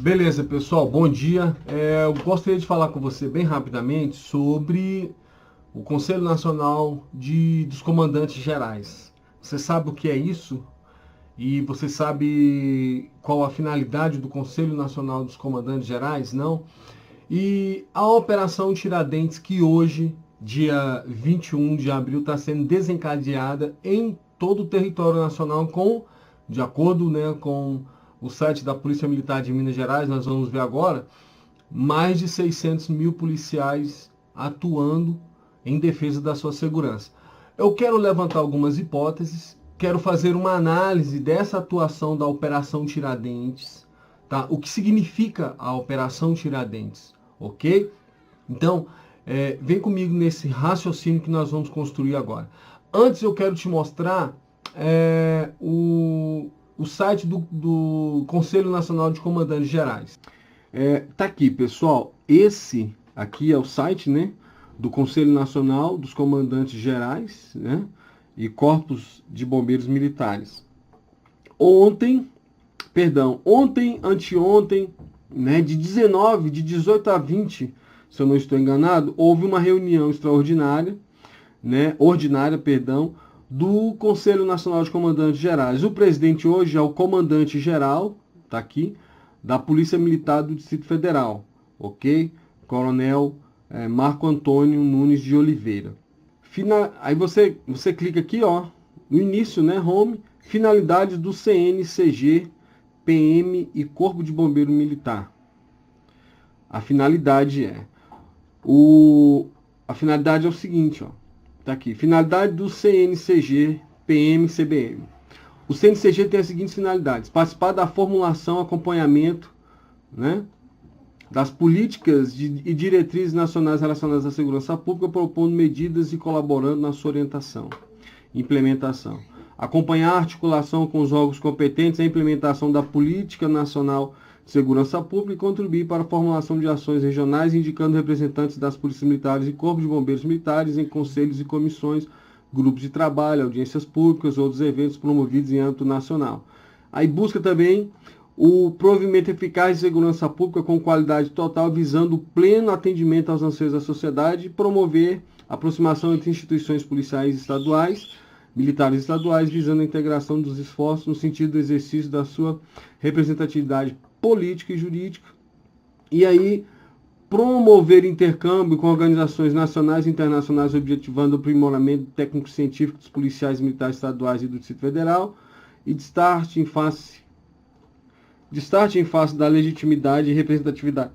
Beleza, pessoal, bom dia. Eu gostaria de falar com você bem rapidamente sobre o Conselho Nacional dos Comandantes Gerais. Você sabe o que é isso? E você sabe qual a finalidade do Conselho Nacional dos Comandantes Gerais? Não? E a Operação Tiradentes, que hoje, dia 21 de abril, está sendo desencadeada em todo o território nacional, de acordo, né, com o site da Polícia Militar de Minas Gerais, nós vamos ver agora, mais de 600 mil policiais atuando em defesa da sua segurança. Eu quero levantar algumas hipóteses, quero fazer uma análise dessa atuação da Operação Tiradentes, tá? O que significa a Operação Tiradentes, ok? Então, vem comigo nesse raciocínio que nós vamos construir agora. Antes eu quero te mostrar o site do Conselho Nacional de Comandantes Gerais. Tá aqui, pessoal. Esse aqui é o site, né, do Conselho Nacional dos Comandantes Gerais, né, e Corpos de Bombeiros Militares. Anteontem, né, de 18 a 20, se eu não estou enganado, houve uma reunião extraordinária, né, do Conselho Nacional de Comandantes Gerais. O presidente hoje é o comandante-geral, tá aqui, da Polícia Militar do Distrito Federal, ok? Coronel Marco Antônio Nunes de Oliveira. Aí você clica aqui, ó, no início, né, Home, finalidades do CNCG, PM e Corpo de Bombeiro Militar. A finalidade é o seguinte, ó, tá aqui, finalidade do CNCG, PM, CBM. O CNCG tem as seguintes finalidades: participar da formulação, acompanhamento, né, das políticas e diretrizes nacionais relacionadas à segurança pública, propondo medidas e colaborando na sua orientação, implementação. Acompanhar a articulação com os órgãos competentes, a implementação da política nacional de segurança pública e contribuir para a formulação de ações regionais, indicando representantes das polícias militares e corpos de bombeiros militares em conselhos e comissões, grupos de trabalho, audiências públicas, outros eventos promovidos em âmbito nacional. Aí busca também o provimento eficaz de segurança pública com qualidade total, visando o pleno atendimento aos anseios da sociedade e promover a aproximação entre instituições policiais estaduais, militares estaduais, visando a integração dos esforços no sentido do exercício da sua representatividade política e jurídica. E aí, promover intercâmbio com organizações nacionais e internacionais, objetivando o aprimoramento técnico-científico dos policiais militares estaduais e do Distrito Federal, e de start em face da legitimidade e representatividade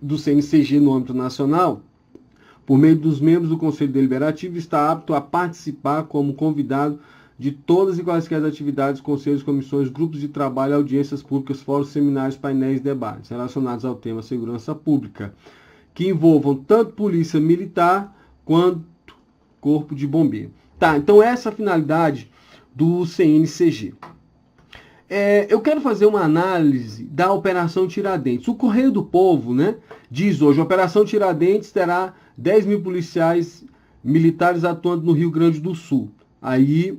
do CNCG no âmbito nacional, por meio dos membros do Conselho Deliberativo, está apto a participar como convidado de todas e quaisquer atividades, conselhos, comissões, grupos de trabalho, audiências públicas, fóruns, seminários, painéis e debates relacionados ao tema segurança pública, que envolvam tanto polícia militar quanto corpo de bombeiro. Tá, então essa é a finalidade do CNCG. Eu quero fazer uma análise da Operação Tiradentes. O Correio do Povo, né, diz hoje: a Operação Tiradentes terá 10 mil policiais militares atuando no Rio Grande do Sul. Aí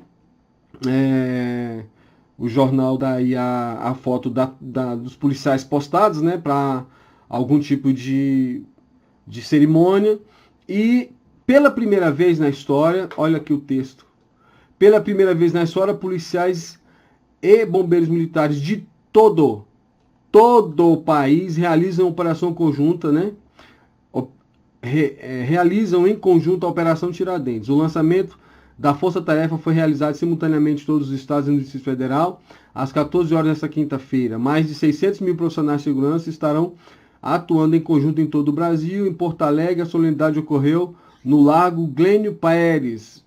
o jornal dá aí a foto dos policiais postados, né, para algum tipo de cerimônia. E pela primeira vez na história, olha aqui o texto, pela primeira vez na história, policiais e bombeiros militares de todo o país realizam operação conjunta, né? Realizam em conjunto a Operação Tiradentes. O lançamento da Força-Tarefa foi realizado simultaneamente em todos os estados e no Distrito Federal, às 14 horas desta quinta-feira. Mais de 600 mil profissionais de segurança estarão atuando em conjunto em todo o Brasil. Em Porto Alegre, a solenidade ocorreu no Largo Glênio Paeres,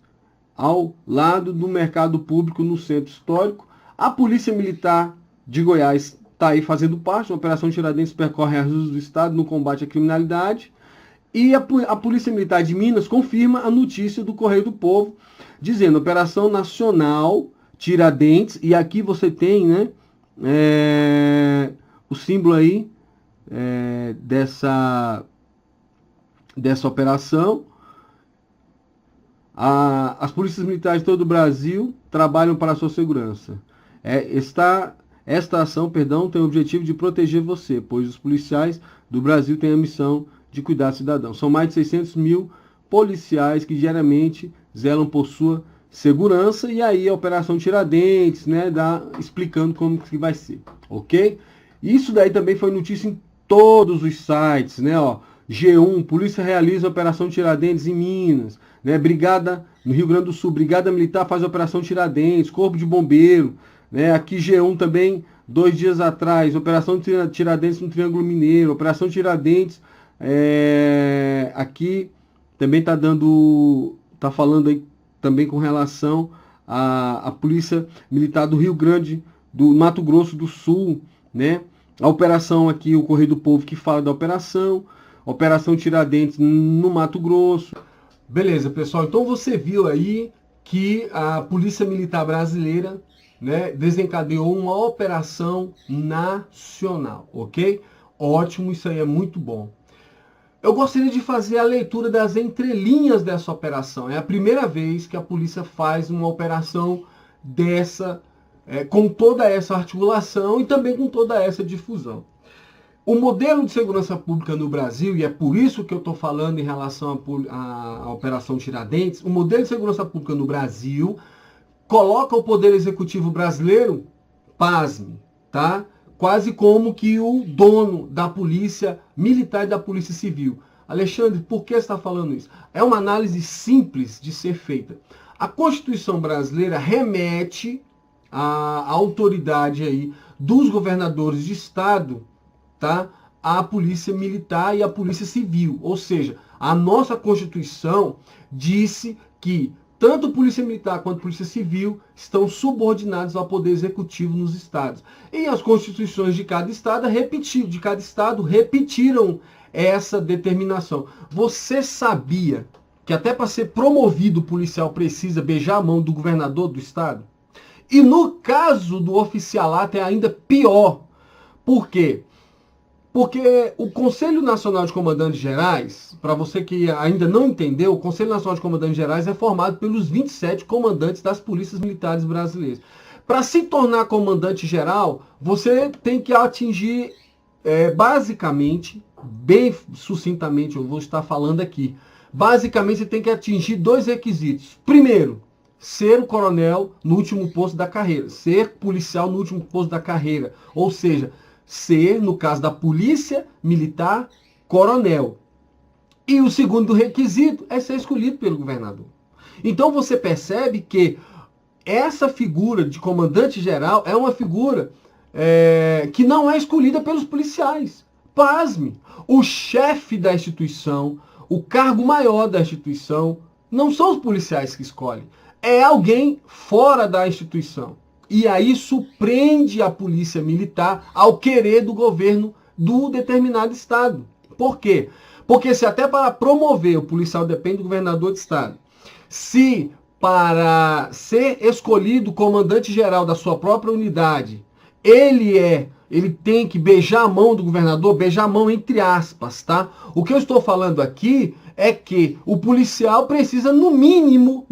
ao lado do Mercado Público, no Centro Histórico. A Polícia Militar de Goiás está aí fazendo parte. A Operação Tiradentes percorre as ruas do estado no combate à criminalidade. E a Polícia Militar de Minas confirma a notícia do Correio do Povo, dizendo: Operação Nacional Tiradentes. E aqui você tem, né, o símbolo aí dessa operação. As polícias militares de todo o Brasil trabalham para a sua segurança. Esta ação, perdão, tem o objetivo de proteger você, pois os policiais do Brasil têm a missão de cuidar do cidadão. São mais de 600 mil policiais que diariamente zelam por sua segurança, e aí a Operação Tiradentes, né, explicando como que vai ser, ok? Isso daí também foi notícia em todos os sites, né, ó. G1, Polícia realiza a Operação Tiradentes em Minas, né, Brigada, no Rio Grande do Sul, Brigada Militar faz a Operação Tiradentes, Corpo de Bombeiro, né, aqui G1 também, 2 dias atrás, Operação Tiradentes no Triângulo Mineiro, Operação Tiradentes, aqui também tá falando aí também com relação à Polícia Militar do Rio Grande, do Mato Grosso do Sul, né? A operação aqui, o Correio do Povo que fala da operação Tiradentes no Mato Grosso. Beleza, pessoal, então você viu aí que a Polícia Militar Brasileira, né, desencadeou uma operação nacional, ok? Ótimo, isso aí é muito bom. Eu gostaria de fazer a leitura das entrelinhas dessa operação. É a primeira vez que a polícia faz uma operação dessa, com toda essa articulação e também com toda essa difusão. O modelo de segurança pública no Brasil, e é por isso que eu estou falando em relação à Operação Tiradentes, o modelo de segurança pública no Brasil coloca o Poder Executivo brasileiro, pasme, tá? Quase como que o dono da Polícia Militar e da Polícia Civil. Alexandre, por que você está falando isso? É uma análise simples de ser feita. A Constituição brasileira remete à autoridade aí dos governadores de Estado, tá? À Polícia Militar e à Polícia Civil. Ou seja, a nossa Constituição disse que tanto Polícia Militar quanto Polícia Civil estão subordinados ao Poder Executivo nos estados. E as constituições de cada estado repetiram essa determinação. Você sabia que até para ser promovido o policial precisa beijar a mão do governador do estado? E no caso do oficialato é ainda pior. Por quê? Porque o Conselho Nacional de Comandantes Gerais, para você que ainda não entendeu, o Conselho Nacional de Comandantes Gerais é formado pelos 27 comandantes das polícias militares brasileiras. Para se tornar comandante geral, você tem que atingir, basicamente, bem sucintamente, eu vou estar falando aqui, basicamente você tem que atingir 2 requisitos. Primeiro, ser o coronel no último posto da carreira, ser policial no último posto da carreira, ou seja, ser, no caso da Polícia Militar, coronel. E o segundo requisito é ser escolhido pelo governador. Então você percebe que essa figura de comandante-geral é uma figura que não é escolhida pelos policiais. Pasme! O chefe da instituição, o cargo maior da instituição, não são os policiais que escolhem. É alguém fora da instituição. E aí surpreende a polícia militar ao querer do governo do determinado estado. Por quê? Porque se até para promover o policial depende do governador de estado, se para ser escolhido comandante-geral da sua própria unidade, ele tem que beijar a mão do governador, beijar a mão entre aspas, tá? O que eu estou falando aqui é que o policial precisa, no mínimo,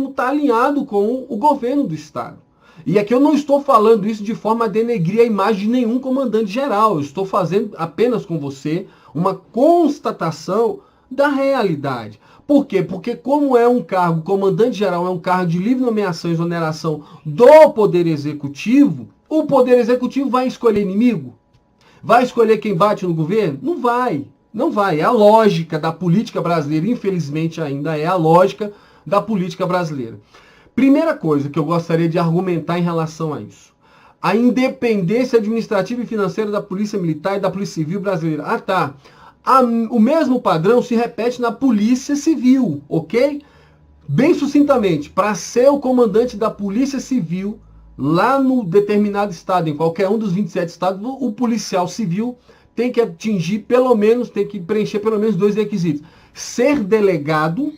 estar alinhado com o governo do estado. E aqui eu não estou falando isso de forma a denegrir a imagem de nenhum comandante-geral. Eu estou fazendo apenas com você uma constatação da realidade. Por quê? Porque como é um cargo, comandante-geral é um cargo de livre nomeação e exoneração do Poder Executivo, o Poder Executivo vai escolher inimigo? Vai escolher quem bate no governo? Não vai. Não vai. É a lógica da política brasileira, infelizmente ainda é a lógica da política brasileira. Primeira coisa que eu gostaria de argumentar em relação a isso. A independência administrativa e financeira da Polícia Militar e da Polícia Civil brasileira. Ah, tá. O mesmo padrão se repete na Polícia Civil, ok? Bem sucintamente, para ser o comandante da Polícia Civil, lá no determinado estado, em qualquer um dos 27 estados, o policial civil tem que tem que preencher pelo menos 2 requisitos. Ser delegado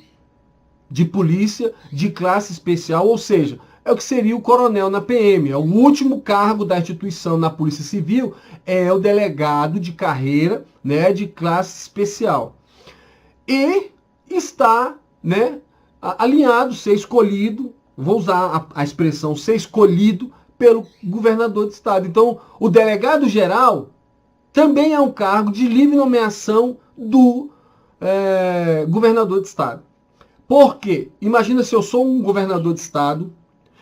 de polícia de classe especial, ou seja, é o que seria o coronel na PM. É o último cargo da instituição na Polícia Civil, é o delegado de carreira, né, de classe especial. E está, né, alinhado, ser escolhido, vou usar a expressão ser escolhido pelo governador de estado. Então, o delegado-geral também é um cargo de livre nomeação do governador de estado. Por quê? Imagina se eu sou um governador de estado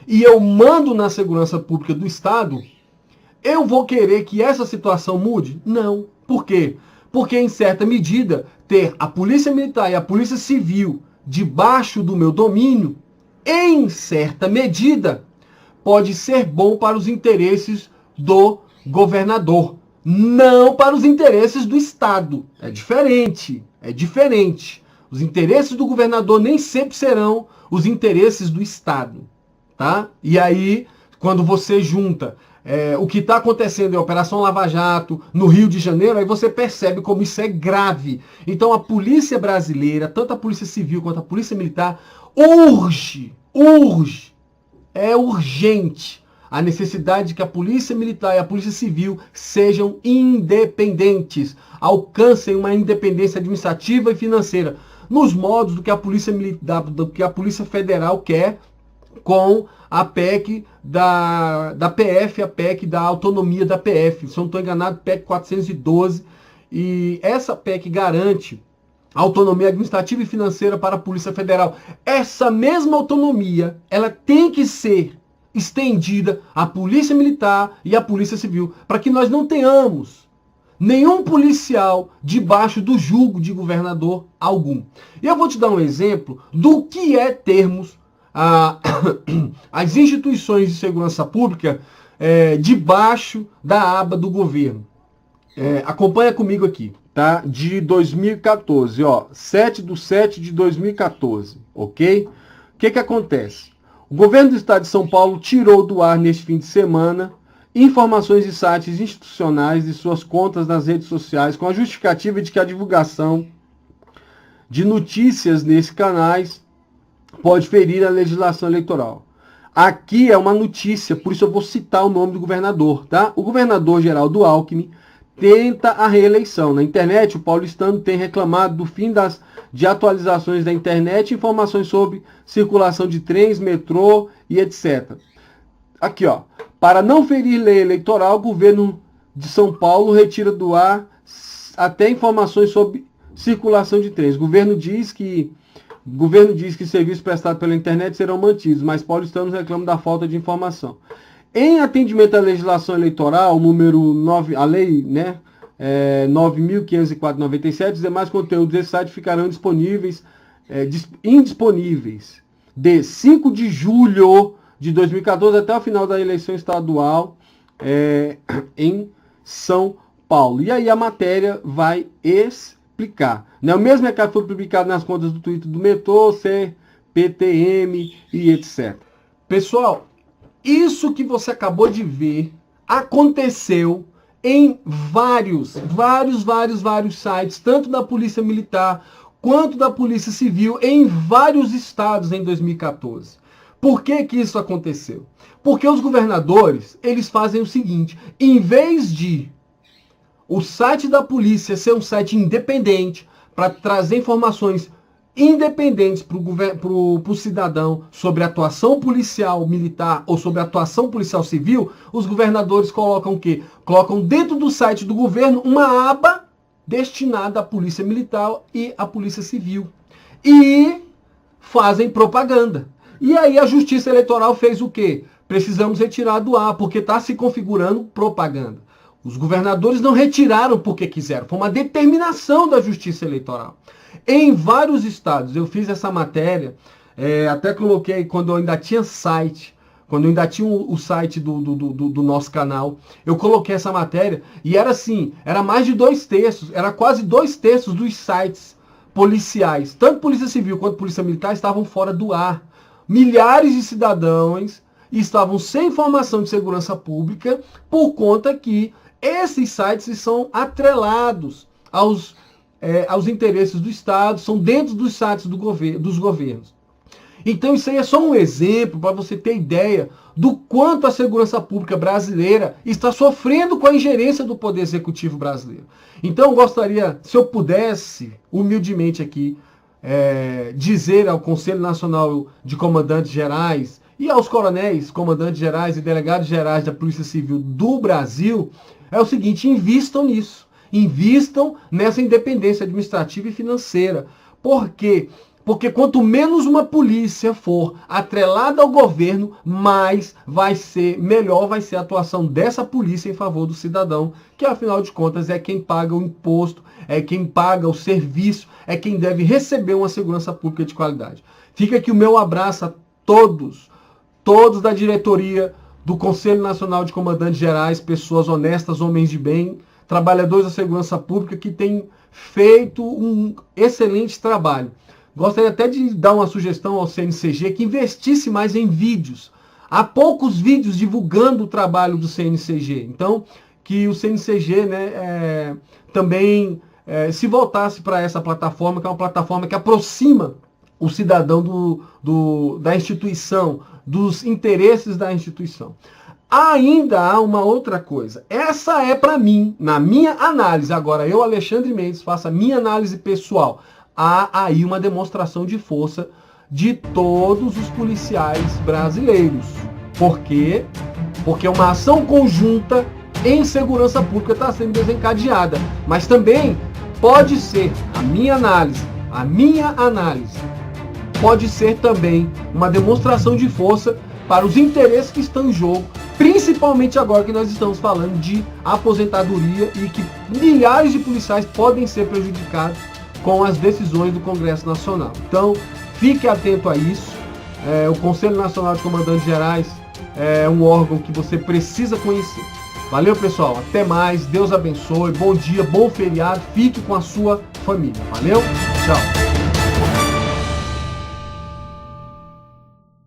e eu mando na segurança pública do estado, eu vou querer que essa situação mude? Não. Por quê? Porque, em certa medida, ter a Polícia Militar e a Polícia Civil debaixo do meu domínio, em certa medida, pode ser bom para os interesses do governador, não para os interesses do Estado. É diferente, é diferente. Os interesses do governador nem sempre serão os interesses do Estado, tá? E aí, quando você junta o que está acontecendo em Operação Lava Jato, no Rio de Janeiro, aí você percebe como isso é grave. Então a polícia brasileira, tanto a Polícia Civil quanto a Polícia Militar, é urgente a necessidade de que a Polícia Militar e a Polícia Civil sejam independentes, alcancem uma independência administrativa e financeira, nos modos do que a Polícia Militar, do que a Polícia Federal quer, com a PEC da PF, a PEC da autonomia da PF. Se eu não estou enganado, PEC 412. E essa PEC garante autonomia administrativa e financeira para a Polícia Federal. Essa mesma autonomia, ela tem que ser estendida à Polícia Militar e à Polícia Civil, para que nós não tenhamos nenhum policial debaixo do jugo de governador algum. E eu vou te dar um exemplo do que é termos as instituições de segurança pública debaixo da aba do governo. Acompanha comigo aqui, tá? De 2014, ó, 7/7/2014, ok? O que acontece? O governo do estado de São Paulo tirou do ar neste fim de semana informações de sites institucionais de suas contas nas redes sociais com a justificativa de que a divulgação de notícias nesses canais pode ferir a legislação eleitoral. Aqui é uma notícia, por isso eu vou citar o nome do governador, tá? O governador Geraldo Alckmin tenta a reeleição. Na internet, o paulistano tem reclamado do fim de atualizações da internet e informações sobre circulação de trens, metrô e etc. Aqui, ó. Para não ferir lei eleitoral, o governo de São Paulo retira do ar até informações sobre circulação de trens. O governo diz que serviços prestados pela internet serão mantidos, mas paulistanos reclamam da falta de informação. Em atendimento à legislação eleitoral, número 9, a lei, né, 9.504/97, os demais conteúdos desse site ficarão indisponíveis de 5 de julho de 2014 até o final da eleição estadual em São Paulo. E aí a matéria vai explicar. O mesmo recado foi publicado nas contas do Twitter do metrô, CPTM e etc. Pessoal, isso que você acabou de ver aconteceu em vários sites, tanto da Polícia Militar quanto da Polícia Civil, em vários estados em 2014. Por que isso aconteceu? Porque os governadores, eles fazem o seguinte: em vez de o site da polícia ser um site independente, para trazer informações independentes para o cidadão sobre a atuação policial militar ou sobre a atuação policial civil, os governadores colocam o quê? Colocam dentro do site do governo uma aba destinada à polícia militar e à polícia civil. E fazem propaganda. E aí a Justiça Eleitoral fez o quê? Precisamos retirar do ar, porque está se configurando propaganda. Os governadores não retiraram porque quiseram. Foi uma determinação da Justiça Eleitoral. Em vários estados, eu fiz essa matéria, até coloquei quando eu ainda tinha site, quando eu ainda tinha o site do nosso canal, eu coloquei essa matéria e era assim, era mais de 2/3, era quase 2/3 dos sites policiais, tanto Polícia Civil quanto Polícia Militar, estavam fora do ar. Milhares de cidadãos estavam sem informação de segurança pública por conta que esses sites são atrelados aos interesses do Estado, são dentro dos sites dos governos. Então isso aí é só um exemplo para você ter ideia do quanto a segurança pública brasileira está sofrendo com a ingerência do Poder Executivo brasileiro. Então eu gostaria, se eu pudesse, humildemente aqui, dizer ao Conselho Nacional de Comandantes Gerais E aos coronéis, comandantes gerais e delegados gerais da Polícia Civil do Brasil, é o seguinte: invistam nisso. Invistam nessa independência administrativa e financeira. Por quê? Porque quanto menos uma polícia for atrelada ao governo, melhor vai ser a atuação dessa polícia em favor do cidadão, que afinal de contas é quem paga o imposto, é quem paga o serviço, é quem deve receber uma segurança pública de qualidade. Fica aqui o meu abraço a todos da diretoria do Conselho Nacional de Comandantes Gerais, pessoas honestas, homens de bem, trabalhadores da segurança pública que têm feito um excelente trabalho. Gostaria até de dar uma sugestão ao CNCG que investisse mais em vídeos. Há poucos vídeos divulgando o trabalho do CNCG. Então, que o CNCG também se voltasse para essa plataforma, que é uma plataforma que aproxima o cidadão da instituição, dos interesses da instituição. Ainda há uma outra coisa. Essa é para mim, na minha análise. Agora, eu, Alexandre Mendes, faço a minha análise pessoal. Há aí uma demonstração de força de todos os policiais brasileiros. Por quê? Porque uma ação conjunta em segurança pública está sendo desencadeada. Mas também pode ser, a minha análise, pode ser também uma demonstração de força para os interesses que estão em jogo, principalmente agora que nós estamos falando de aposentadoria e que milhares de policiais podem ser prejudicados com as decisões do Congresso Nacional. Então, fique atento a isso. O Conselho Nacional de Comandantes Gerais é um órgão que você precisa conhecer. Valeu, pessoal. Até mais. Deus abençoe. Bom dia, bom feriado. Fique com a sua família. Valeu? Tchau.